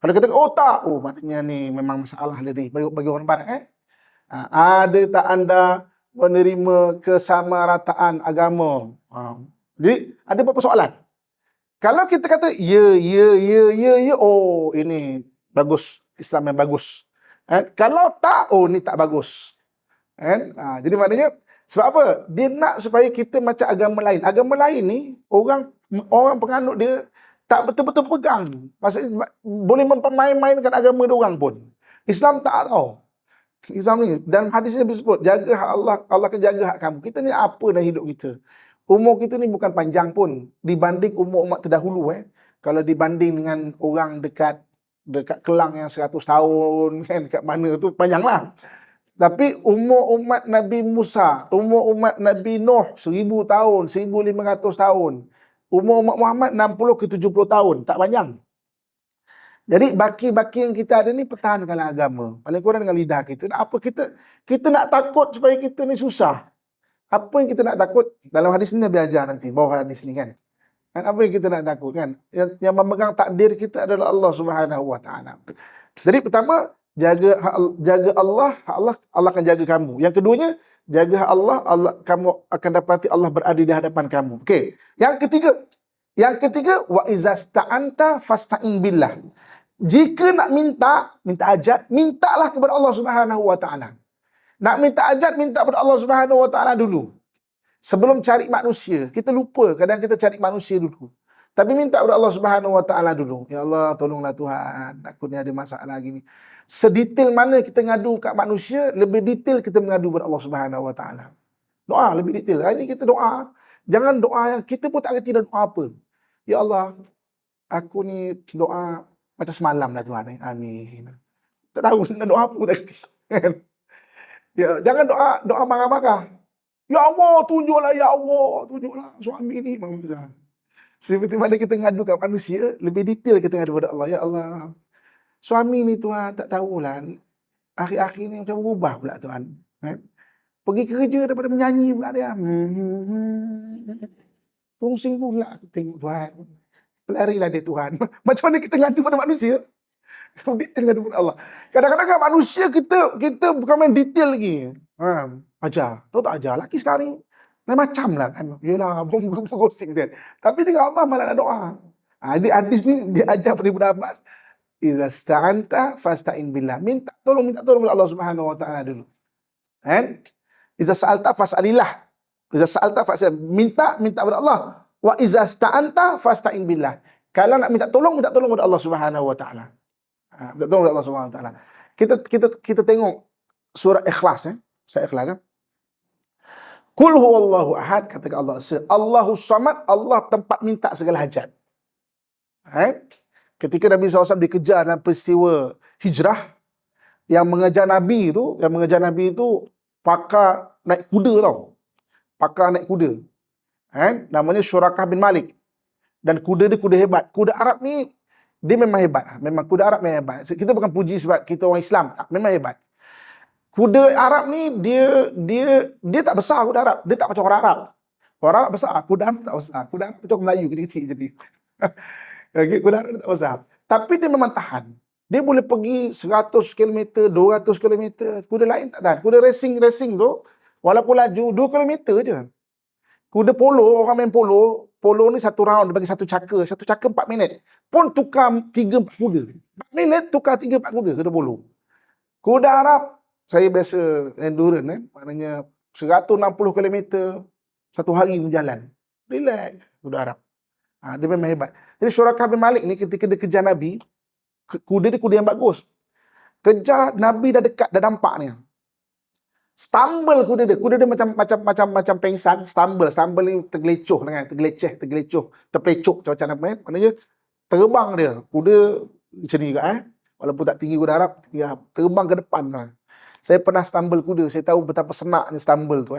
Kalau kita tak, maknanya ni memang masalah dia bagi orang barat. Ada tak anda menerima kesamarataan agama? Jadi ada beberapa soalan. Kalau kita kata ya, ini bagus, Islam yang bagus. Kalau tak, ni tak bagus. Jadi maknanya sebab apa? Dia nak supaya kita macam agama lain. Agama lain ni orang penganut dia tak betul-betul pegang. Maksudnya boleh mempermain-mainkan agama dia orang pun. Islam tak tahu. Islam ni dalam hadis ni disebut, jaga hak Allah, Allah akan jaga hak kamu. Kita ni apa dalam hidup kita? Umur kita ni bukan panjang pun dibanding umur umat terdahulu. Kalau dibanding dengan orang dekat Kelang yang 100 tahun kan, dekat mana tu panjanglah. Tapi umur umat Nabi Musa, umur umat Nabi Nuh 1000 tahun, 1500 tahun. Umur umat Muhammad 60 ke 70 tahun, tak panjang. Jadi baki-baki yang kita ada ni pertahankanlah agama. Paling kurang dengan lidah kita. Apa kita nak takut supaya kita ni susah. Apa yang kita nak takut? Dalam hadis ni Nabi ajar nanti, bawah hadis ni kan. Apa yang kita nak takut kan? Yang memegang takdir kita adalah Allah Subhanahu Wa Taala. Jadi pertama, jaga Allah, Allah akan jaga kamu. Yang keduanya, jaga Allah, kamu akan dapati Allah berada di hadapan kamu. Okey. Yang ketiga, wa izasta'anta fasta'in billah. Jika nak minta hajat, mintalah kepada Allah Subhanahu Wa Taala. Nak minta hajat, minta kepada Allah Subhanahu Wa Taala dulu. Sebelum cari manusia, kita lupa kadang kita cari manusia dulu. Tapi minta kepada Allah Subhanahu Wa Taala dulu. Ya Allah, tolonglah Tuhan, aku ni ada masalah gini. Sedetail mana kita ngadu kat manusia, lebih detail kita mengadu kepada Allah Subhanahu Wa Taala. Doa lebih detail. Hari ni kita doa. Jangan doa yang kita pun tak kerti dah doa apa. Ya Allah, aku ni doa macam semalam lah Tuhan. Amin. Tak tahu nak doa apa pun tak kerti. Ya, jangan doa marah-marah. Ya Allah, tunjuklah ya Allah, tunjuklah suami ni. Seperti mana kita ngadu kat manusia, lebih detail kita ngadu kepada Allah. Ya Allah, suami ni Tuhan, tak tahulah. Akhir-akhir ni macam berubah pula Tuhan. Pergi kerja daripada menyanyi pula dia. Pusing pula aku tengok Tuhan. Pelarilah dia Tuhan. Macam mana kita ngadu pada manusia? Detail ngadu pada Allah. Kadang-kadang kan manusia kita bukan main detail lagi. Ajar. Tahu tak ajar? Laki sekarang ni lain macam lah kan. Yelah, pusing kan. Tapi dengan Allah malah nak doa. Jadi hadis ni dia ajar pada Ibnu Abbas. Iza sta'anta fasta'in billah. Minta tolong kepada Allah Subhanahu Wa Taala dulu. Iza sa'alta fas'alillah. Iza sa'alta fas'alillah. Minta kepada Allah. Wa iza sta'anta fasta'in billah. Kalau nak minta tolong kepada Allah Subhanahu Wa Taala. Minta tolong kepada Allah Subhanahu Wa Taala. Kita tengok surah Ikhlas. Surah Ikhlas. Qul huwallahu ahad, kata Allah. Allahus samad, Allah tempat minta segala hajat. Ketika Nabi SAW dikejar dalam peristiwa hijrah, yang mengejar Nabi itu pakar naik kuda tau. Pakar naik kuda. Namanya Syurakah bin Malik. Dan kuda dia kuda hebat. Kuda Arab ni dia memang hebat. Memang kuda Arab memang hebat. Kita bukan puji sebab kita orang Islam. Tak, memang hebat. Kuda Arab ni dia tak besar kuda Arab. Dia tak macam orang Arab. Orang Arab besar. Kuda Arab tak besar. Kuda Arab macam Melayu kecil-kecil je ni. Okay, kuda Arab tak besar. Tapi dia memang tahan. Dia boleh pergi 100 km, 200 km. Kuda lain tak tahan. Kuda racing tu, walaupun laju 2 km je. Kuda polo, orang main polo. Polo ni satu round, dia bagi satu cakar. Satu cakar 4 minit. Pun tukar 3-4 kuda. 4 minit tukar 3-4 kuda, kuda polo. Kuda Arab, saya biasa endurance, maknanya 160 km satu hari berjalan. Relax, kuda Arab. Dia memang hebat. Jadi Syurakah bin Malik ni ketika dia kejar Nabi, kuda dia kuda yang bagus. Kejar Nabi dah dekat, dah nampak ni. Stumble kuda dia. Kuda dia macam pengsan, stumble ni tergelecoh, terpelecok macam apa kan? Maknanya terbang dia. Kuda macam ni juga Walaupun tak tinggi kuda Arab, ya, terbang ke depan lah. Saya pernah stumble kuda, saya tahu betapa senaknya stumble tu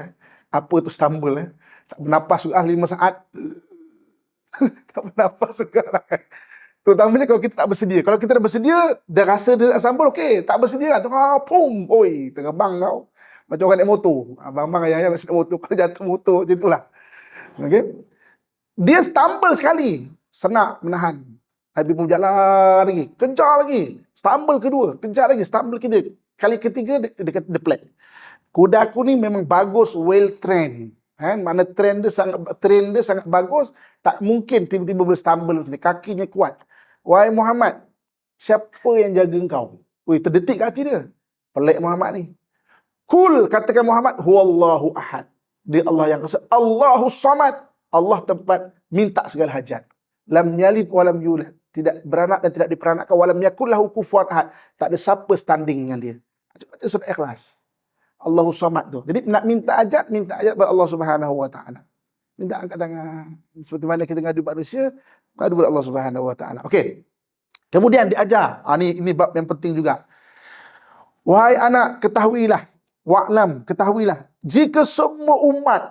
Apa tu stumble Tak bernapas juga 5 saat. Tak bernapas juga lah. Terutamanya kalau kita tak bersedia. Kalau kita dah bersedia, dah rasa dia nak sambal, okey. Tak bersedia, pum, oi, terbang kau. Macam orang naik motor. Abang-abang ayah-ayah naik motor, kalau jatuh motor, macam itulah. Okay. Dia stumble sekali. Senak menahan. Habis pun jalan lagi. Kejar lagi. Stumble kedua. Kejar lagi. Stumble ketiga. Kali ketiga, dia kata dia plan. Kuda aku ni memang bagus, well trained. Mana train dia sangat bagus. Tak mungkin tiba-tiba boleh stumble macam ni. Kakinya kuat. Wahai Muhammad, siapa yang jaga engkau? Terdetik kat hati dia. Pelik Muhammad ni. Katakan Muhammad, huwallahu ahad. Dia Allah yang esa. Allahu samad. Allah tempat minta segala hajat. Lam yalid walam yulad. Tidak beranak dan tidak diperanakkan. Walam yakul lahu kufuwan ahad. Tak ada siapa standing dengan dia. Macam surah Ikhlas. Allahu samad tu. Jadi nak minta hajat kepada Allah Subhanahu wa taala. Minta angkat tangan. Seperti mana kita ngadu manusia, ngadu kepada Allah Subhanahu wa taala. Okey. Kemudian diajar. Ini bab yang penting juga. Wahai anak, ketahuilah. Wa'lam, ketahuilah. Jika semua umat,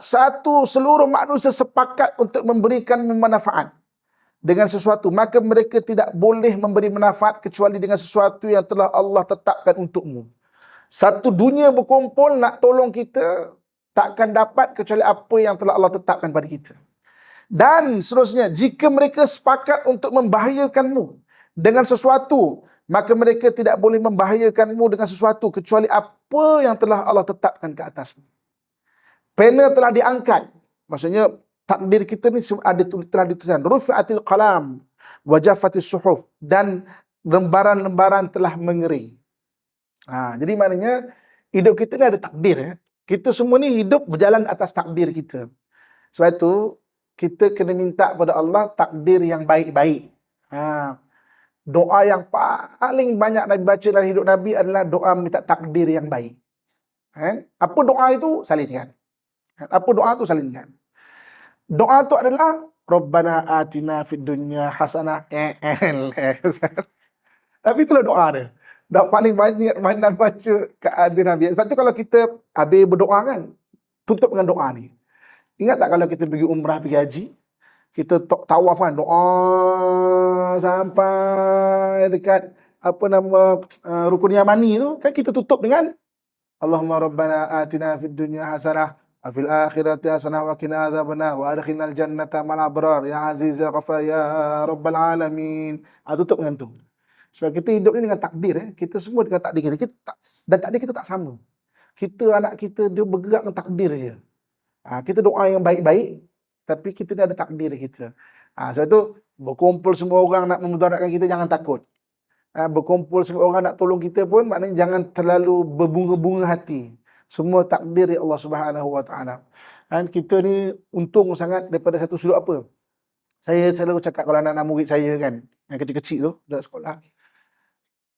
seluruh manusia sepakat untuk memberikan manfaat dengan sesuatu, maka mereka tidak boleh memberi manfaat kecuali dengan sesuatu yang telah Allah tetapkan untukmu. Satu dunia berkumpul nak tolong kita, takkan dapat kecuali apa yang telah Allah tetapkan pada kita. Dan seterusnya, jika mereka sepakat untuk membahayakanmu dengan sesuatu, maka mereka tidak boleh membahayakanmu dengan sesuatu kecuali apa yang telah Allah tetapkan ke atasmu. Pena telah diangkat. Maksudnya takdir kita ni telah dituliskan. Rufi'atil qalam wa jaffatis suhuf, dan lembaran-lembaran telah mengering. Jadi maknanya hidup kita ni ada takdir. Kita semua ni hidup berjalan atas takdir kita. Sebab itu kita kena minta kepada Allah takdir yang baik-baik. Doa yang paling banyak Nabi baca dalam hidup Nabi adalah doa minta takdir yang baik. Apa doa itu? Salinkan. Apa doa itu? Salinkan. Doa itu adalah Rabbana atina fid dunya hasanah. Tapi itulah doa dia. Doa paling banyak Nabi baca kepada Nabi. Sebab tu kalau kita habis berdoa kan, tutup dengan doa ni. Ingat tak kalau kita pergi umrah, pergi haji, kita tawaf kan, doa sampai dekat rukun Yamani tu, kan kita tutup dengan Allahumma rabbana atina fid dunya hasanah wa fil akhirati hasanah wa qina adzabannar wa adkhilnal jannata ma'al abrar ya aziz ya ghafar ya rabbal alamin. Tutup dengan tu. Sebab kita hidup ni dengan takdir. Kita semua dengan takdir kita. Dan takdir kita tak sama. Anak kita, dia bergerak dengan takdir je. Kita doa yang baik-baik, tapi kita ni ada takdir kita. Sebab tu berkumpul semua orang nak memudaratkan kita, jangan takut. Berkumpul semua orang nak tolong kita pun, maknanya jangan terlalu berbunga-bunga hati. Semua takdir Allah Subhanahu wa taala. Dan kita ni untung sangat daripada satu sudut apa? Saya selalu cakap kalau anak-anak murid saya kan, yang kecil-kecil tu, dah sekolah.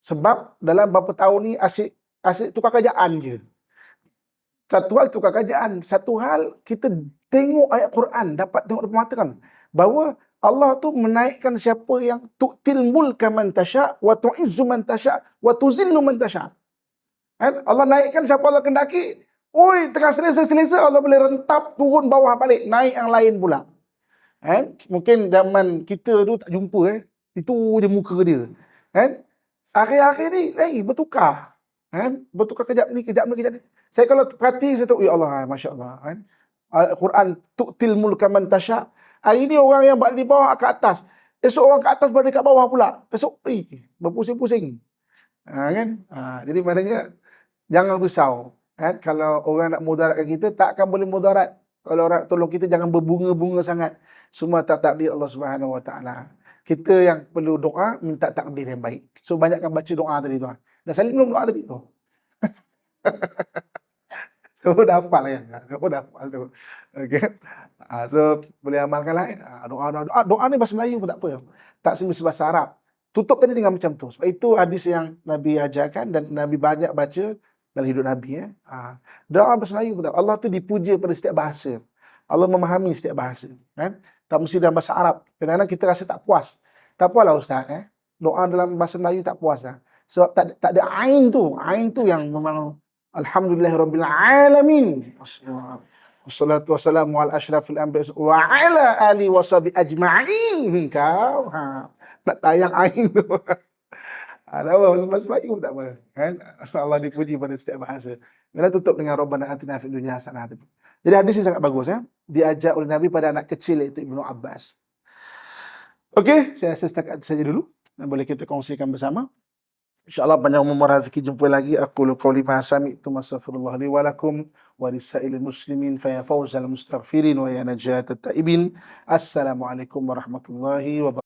Sebab dalam beberapa tahun ni asyik tukar kerjaan je. Satu hal tukar kerjaan, satu hal kita tengok ayat Quran, dapat tengok depan mata kan, bahawa Allah tu menaikkan siapa yang tu'til mulka man tasha' wa tu'izzu man tasha' wa tuzillu man tasha'. Allah naikkan siapa Allah kehendaki, Oi, tengah selesa-selesa Allah boleh rentap turun bawah balik, naik yang lain pula. Kan? Mungkin zaman kita tu tak jumpa Itu je muka dia. Kan? Akhir-akhir ni bertukar. Kan? Bertukar kejap ni, kejap ni, kejap ni. Saya kalau perhati saya tahu ya Allah, masya-Allah kan. Al-Quran tu'til mulka man tasya. Hari ni orang yang berada di bawah ke atas. Esok orang ke atas berada kat bawah pula. Esok berpusing-pusing. Kan? Jadi maknanya jangan risau. Kan? Kalau orang nak mudaratkan kita, tak akan boleh mudarat. Kalau orang tolong kita, jangan berbunga-bunga sangat. Semua tak takdir Allah Subhanahu Wa Taala. Kita yang perlu doa, minta takdir yang baik. So banyakkan baca doa tadi tuan. Dah salin belum doa tadi tu? So dah hafal ya. Kau dah hafal tu. Okey. So boleh amalkan lah. Doa ni bahasa Melayu pun tak apa. Tak semestinya bahasa Arab. Tutup tadi dengan macam tu. Sebab itu hadis yang Nabi ajarkan dan Nabi banyak baca dalam hidup Nabi. Doa bahasa Melayu pun tak apa. Allah tu dipuja pada setiap bahasa. Allah memahami setiap bahasa. Kan? Tak mesti dalam bahasa Arab. Kadang-kadang kita rasa tak puas. Tak apalah Ustaz. Doa dalam bahasa Melayu tak puas lah. Sebab tak ada ain tu. Ain tu yang memang Alhamdulillahirabbil alamin. Wassalatu wassalamu ala asyrafil anbiya wa ala alihi washabi ajma'in. Kau nak tayang ain tu. Tak apa, bahasa Melayu tak apa. Kan? Allah dipuji pada setiap bahasa. Kita tutup dengan Rabbana atina fid dunya hasanah. Jadi hadis ini sangat bagus diajar oleh Nabi pada anak kecil iaitu Ibnu Abbas. Okey, saya rasa setakat itu saja dulu. Dan boleh kita kongsikan bersama. InsyaAllah panjang umur rezeki jumpa lagi. Aku qawli ma sami'tu astaghfirullah li wa lakum wa lisailil muslimin fa ya fawzal mustaghfirin wa ya najatat taibin. Assalamualaikum warahmatullahi wabarakatuh.